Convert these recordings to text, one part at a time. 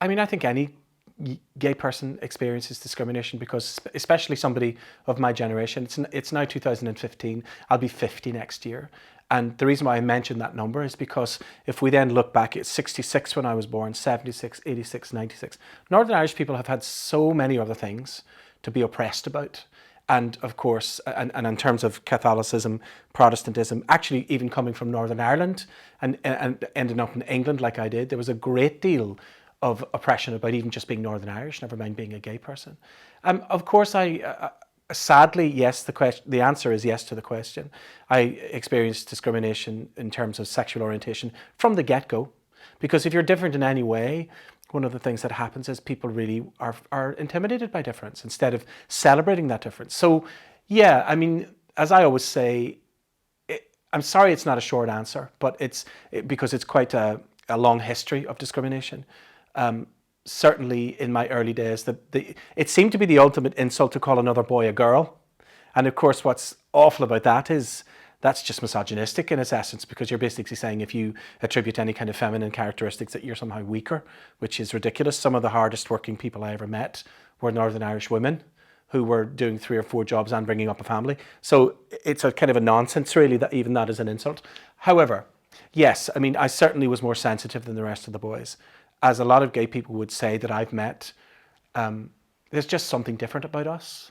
I mean, I think any gay person experiences discrimination because, especially somebody of my generation, it's now 2015. I'll be 50 next year. And the reason why I mentioned that number is because if we then look back, it's 66 when I was born, 76, 86, 96. Northern Irish people have had so many other things to be oppressed about. And of course, and in terms of Catholicism, Protestantism, actually even coming from Northern Ireland and ending up in England like I did, there was a great deal of oppression about even just being Northern Irish, never mind being a gay person. Of course, sadly, yes, the answer is yes to the question. I experienced discrimination in terms of sexual orientation from the get-go, because if you're different in any way, one of the things that happens is people really are intimidated by difference instead of celebrating that difference. So, yeah, I mean, as I always say, I'm sorry it's not a short answer, but because it's quite a long history of discrimination. Certainly in my early days, it seemed to be the ultimate insult to call another boy a girl. And of course, what's awful about that is that's just misogynistic in its essence, because you're basically saying if you attribute any kind of feminine characteristics that you're somehow weaker, which is ridiculous. Some of the hardest working people I ever met were Northern Irish women who were doing 3 or 4 jobs and bringing up a family. So it's a kind of a nonsense, really, that even that is an insult. However, yes, I mean, I certainly was more sensitive than the rest of the boys. As a lot of gay people would say that I've met, there's just something different about us.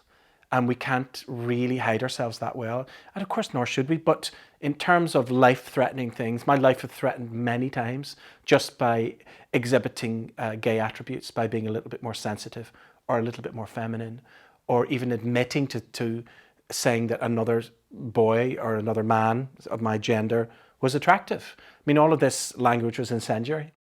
And we can't really hide ourselves that well. And of course, nor should we. But in terms of life-threatening things, my life was threatened many times just by exhibiting gay attributes, by being a little bit more sensitive or a little bit more feminine, or even admitting to saying that another boy or another man of my gender was attractive. I mean, all of this language was incendiary.